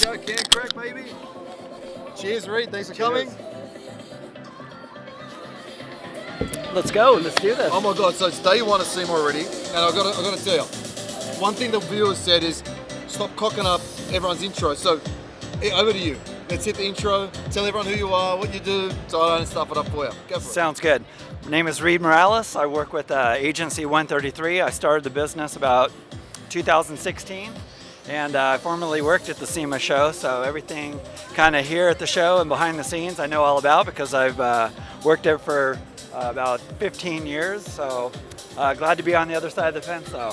go, can crack, baby. Cheers, Reed. Thanks for coming. Let's go. Let's do this. Oh my God! So it's day one of SEMA already, and I got to tell you, one thing the viewers said is, stop cocking up everyone's intro. So, over to you. Let's hit the intro. Tell everyone who you are, what you do, so I don't stuff it up for you. Go for it. Sounds good. My name is Reed Morales. I work with Agency 133. I started the business about 2016, and I formerly worked at the SEMA show, so everything kind of here at the show and behind the scenes I know all about because I've worked there for about 15 years, so glad to be on the other side of the fence. So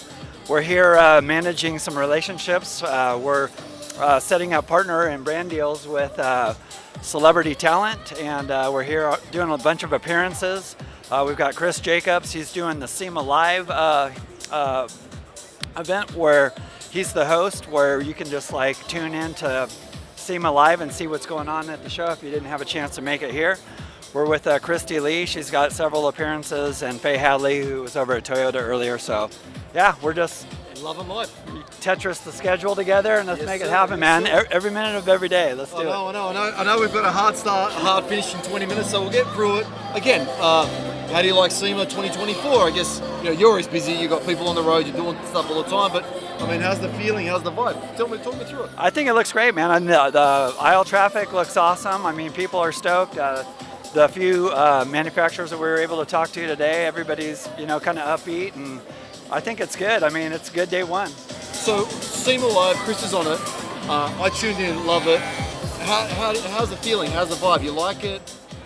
we're here managing some relationships. We're setting up partner and brand deals with celebrity talent, and we're here doing a bunch of appearances. We've got Chris Jacobs. He's doing the SEMA Live event where he's the host, where you can just like tune in to SEMA Live and see what's going on at the show if you didn't have a chance to make it here. We're with Christy Lee. She's got several appearances, and Faye Hadley, who was over at Toyota earlier. So yeah, we're just loving life. Tetris the schedule together, and let's make it happen, man. Every minute of every day. Let's do it. I know we've got a hard start, a hard finish in 20 minutes, so we'll get through it. Again, how do you like SEMA 2024? I guess you're always busy. You've got people on the road. You're doing stuff all the time. But I mean, how's the feeling? How's the vibe? Talk me through it. I think it looks great, man. The aisle traffic looks awesome. I mean, people are stoked. The few manufacturers that we were able to talk to today, everybody's kind of upbeat, and I think it's good. I mean, it's good day one. So SEMA Live, Chris is on it. I tuned in, love it. How's the feeling? How's the vibe? You like it?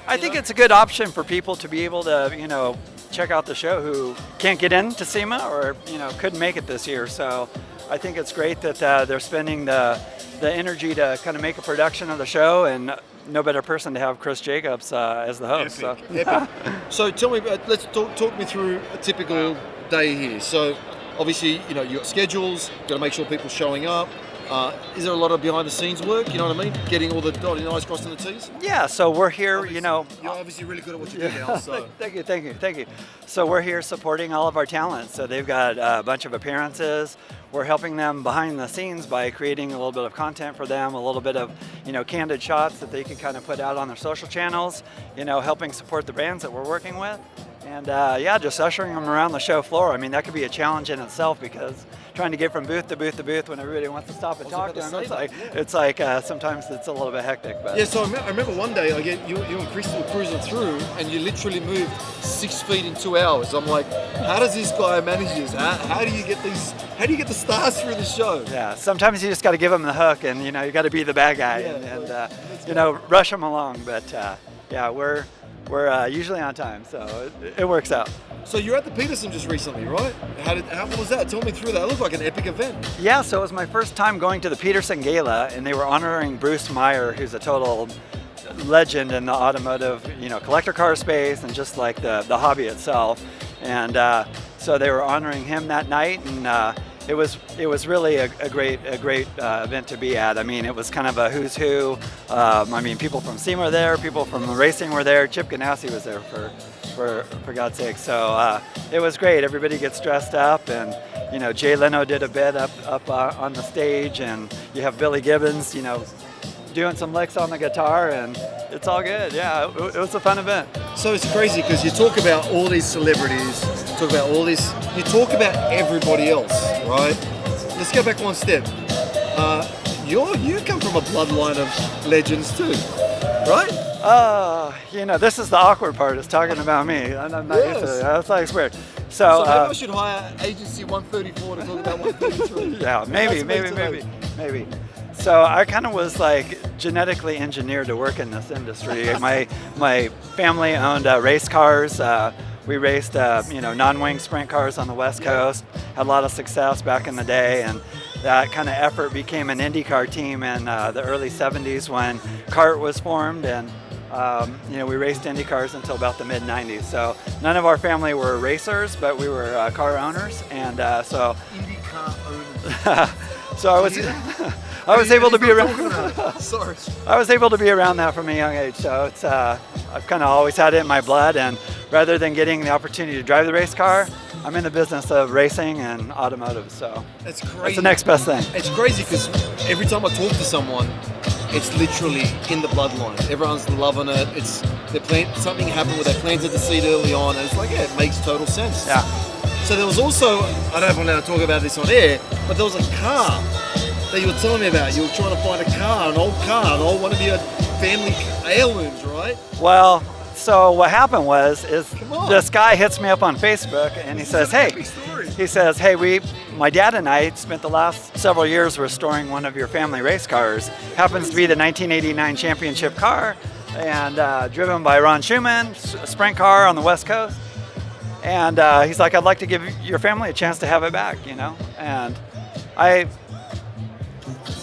I think it's a good option for people to be able to, check out the show who can't get into SEMA or, couldn't make it this year. So I think it's great that they're spending the energy to kind of make a production of the show, and no better person to have Chris Jacobs as the host. Epic. So tell me, let's talk me through a typical day here. So obviously, you got schedules, got to make sure people are showing up. Is there a lot of behind the scenes work, you know what I mean? Getting all the dotted I's, crossing the T's? Yeah, so we're here, You're obviously really good at what you do now, so. Thank you. So we're here supporting all of our talent. So they've got a bunch of appearances. We're helping them behind the scenes by creating a little bit of content for them, a little bit of, candid shots that they can kind of put out on their social channels, helping support the brands that we're working with. And just ushering them around the show floor. I mean, that could be a challenge in itself because trying to get from booth to booth to booth when everybody wants to stop and talk to them, it's like sometimes it's a little bit hectic. But yeah, so I remember one day you and Chris were cruising through, and you literally moved 6 feet in 2 hours. I'm like, how does this guy manage this? How do you get the stars through the show? Yeah, sometimes you just got to give them the hook, and you got to be the bad guy and rush them along. But we're usually on time, so it works out. So you're at the Peterson just recently, right? How was that? Tell me through that. It looked like an epic event. Yeah, so it was my first time going to the Peterson Gala, and they were honoring Bruce Meyer, who's a total legend in the automotive, collector car space and just like the hobby itself. And so they were honoring him that night, and it was really a great event to be at. I mean, it was kind of a who's who. I mean, people from SEMA were there, people from the racing were there. Chip Ganassi was there for God's sake. So it was great. Everybody gets dressed up, and Jay Leno did a bit up on the stage, and you have Billy Gibbons, doing some licks on the guitar, and it's all good. Yeah, it was a fun event. So it's crazy because you talk about all these celebrities, you talk about everybody else, right? Let's go back one step. You come from a bloodline of legends too, right? This is the awkward part, is talking about me. I'm not used to it. That's like weird. So maybe I should hire Agency 134 to talk about 133. Yeah, maybe. So I kind of was like genetically engineered to work in this industry. My family owned race cars. We raced, non-wing sprint cars on the West Coast. Had a lot of success back in the day, and that kind of effort became an IndyCar team in the early 70s when CART was formed, and we raced IndyCars until about the mid-90s. So none of our family were racers, but we were car owners, and so IndyCar owners. So I was able to be around. Sorry. I was able to be around that from a young age, so it's I've kind of always had it in my blood. And rather than getting the opportunity to drive the race car, I'm in the business of racing and automotive, so It's crazy. it's the next best thing. It's crazy because every time I talk to someone, it's literally in the bloodline. Everyone's loving it. It's something happened with their plants at the seed early on, and it's like, yeah, it makes total sense. Yeah. So there was also, I don't know if I'm allowed to talk about this on air, but there was a car that you were telling me about. You were trying to find a car, an old one of your family heirlooms, right? Well, so what happened was Come on. this guy hits me up on Facebook and he says, hey, my dad and I spent the last several years restoring one of your family race cars. Happens to be the 1989 championship car, and driven by Ron Schumann, a sprint car on the West Coast. And he's like, I'd like to give your family a chance to have it back, you know? And I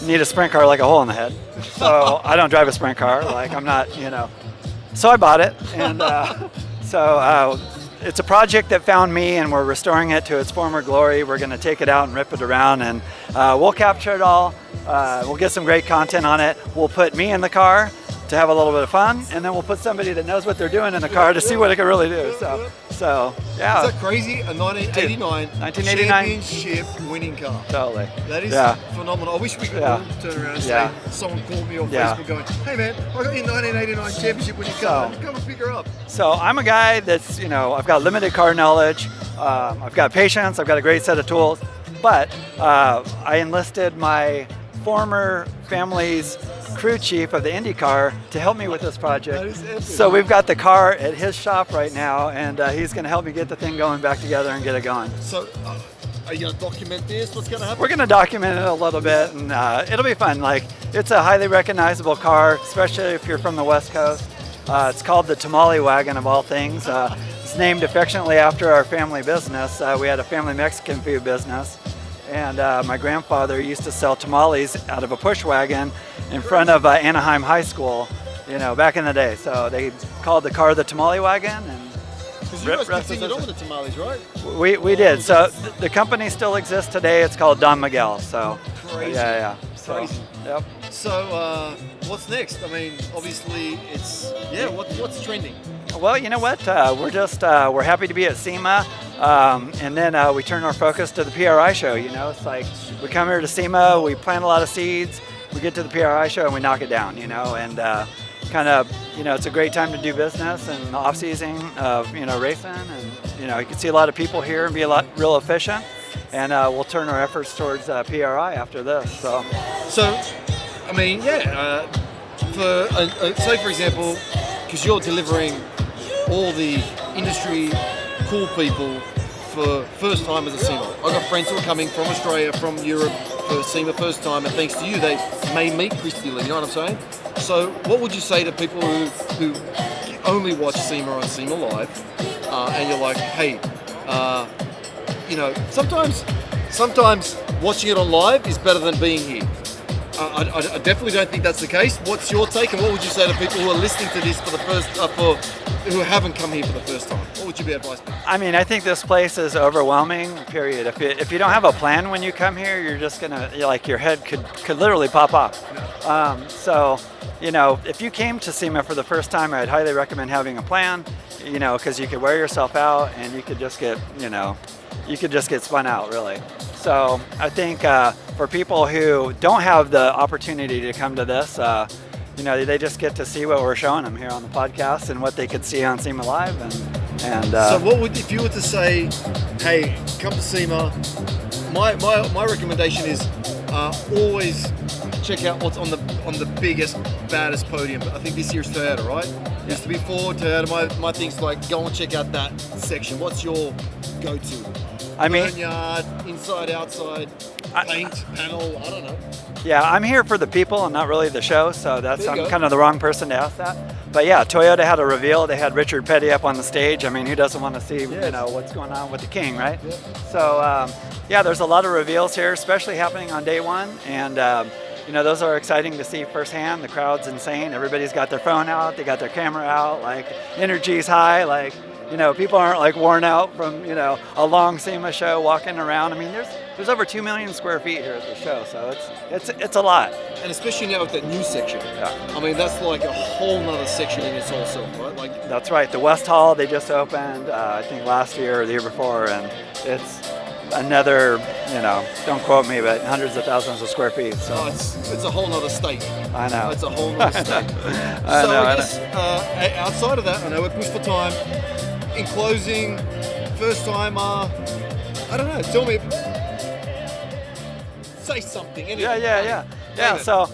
need a sprint car like a hole in the head. So I don't drive a sprint car, like I'm not, you know. So I bought it, and it's a project that found me, and we're restoring it to its former glory. We're going to take it out and rip it around, and we'll capture it all. We'll get some great content on it. We'll put me in the car to have a little bit of fun, and then we'll put somebody that knows what they're doing in the car to see what it can really do. So yeah. Is that crazy? A 1989 championship winning car. Totally. That is phenomenal. I wish we could all turn around and say, someone called me on Facebook going, hey man, I got your 1989 championship winning car. Come and pick her up. So I'm a guy that's, you know, I've got limited car knowledge. I've got patience. I've got a great set of tools. But I enlisted my former family's crew chief of the IndyCar to help me with this project. That is epic. So we've got the car at his shop right now, and he's going to help me get the thing going back together and get it going. So are you going to document this? What's going to happen? We're going to document it a little bit, and it'll be fun. Like, it's a highly recognizable car, especially if you're from the West Coast. It's called the Tamale Wagon of all things. It's named affectionately after our family business. We had a family Mexican food business. And my grandfather used to sell tamales out of a push wagon in front of Anaheim High School, you know, back in the day. So they called the car the Tamale Wagon. And because you guys continued on with the tamales, right? We did. So the company still exists today. It's called Don Miguel. So crazy. Yeah. So, crazy. Yep. So what's next? I mean, obviously it's what's trending? Well, you know what? We're happy to be at SEMA, and then we turn our focus to the PRI show. You know, it's like we come here to SEMA, we plant a lot of seeds, we get to the PRI show and we knock it down. You know, and kind of, you know, it's a great time to do business and the off season of, you know, racing, and you know, you can see a lot of people here and be real efficient, and we'll turn our efforts towards PRI after this. So I mean, say for example, because you're delivering all the industry cool people for first time as a SEMA. I've got friends who are coming from Australia, from Europe for SEMA first time, and thanks to you, they may meet Christy Lee, you know what I'm saying? So what would you say to people who only watch SEMA on SEMA Live, and you're like, hey, you know, sometimes watching it on live is better than being here. I definitely don't think that's the case. What's your take, and what would you say to people who are listening to this for the first, who haven't come here for the first time? What would you be advised? I mean, I think this place is overwhelming. Period. If you don't have a plan when you come here, you're just gonna, like, your head could literally pop off. So, you know, if you came to SEMA for the first time, I'd highly recommend having a plan. You know, because you could wear yourself out, and you could just get, you know, spun out, really. So I think for people who don't have the opportunity to come to this, you know, they just get to see what we're showing them here on the podcast and what they could see on SEMA Live. And so what would, if you were to say, hey, come to SEMA, my recommendation is always check out what's on the biggest, baddest podium. I think this year's Toyota, right? Used to be Ford, Toyota. My thing's like, go and check out that section. What's your go-to? I mean, Barnyard, inside, outside, paint, panel, I don't know. Yeah, I'm here for the people and not really the show, so I'm kind of the wrong person to ask that. But yeah, Toyota had a reveal. They had Richard Petty up on the stage. I mean, who doesn't want to see, you know, what's going on with the King, right? Yeah. So yeah, there's a lot of reveals here, especially happening on day one, and you know, those are exciting to see firsthand. The crowd's insane. Everybody's got their phone out. They got their camera out. Like, energy's high. Like, you know, people aren't like worn out from, you know, a long SEMA show walking around. I mean, there's over 2 million square feet here at the show, so it's a lot. And especially now with that new section. Yeah. I mean, that's like a whole nother section in itself, right? Like, that's right. The West Hall, they just opened, I think last year or the year before, and it's another, you know, don't quote me, but hundreds of thousands of square feet. So Oh, it's a whole nother state. I know. It's a whole nother state. I know, I I guess outside of that, I know we're pushed for time. In closing, first time, I don't know, tell me, say something. Anything. Yeah. So,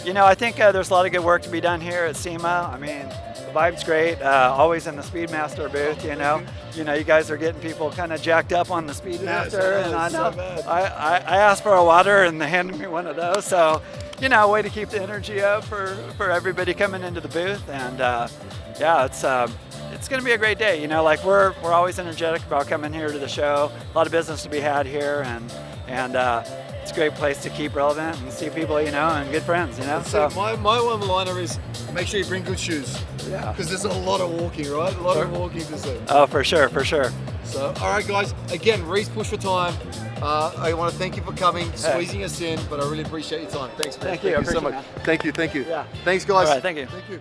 you know, I think there's a lot of good work to be done here at SEMA. I mean, the vibe's great. Always in the Speedmaster booth, you know. You know, you guys are getting people kind of jacked up on the Speedmaster, and I know. I asked for a water, and they handed me one of those. So, you know, a way to keep the energy up for everybody coming into the booth, and yeah, it's going to be a great day. You know, like we're always energetic about coming here to the show. A lot of business to be had here, and it's a great place to keep relevant and see people, you know, and good friends, you know. So my one-liner is make sure you bring good shoes. Yeah. Because there's a lot of walking, right? A lot of walking to see. Oh, for sure. So, all right, guys. Again, Reese pushed for time. I want to thank you for coming, squeezing us in, but I really appreciate your time. Thanks, man. Thank you so much. man. Thank you. Yeah. Thanks, guys. All right, thank you. Thank you.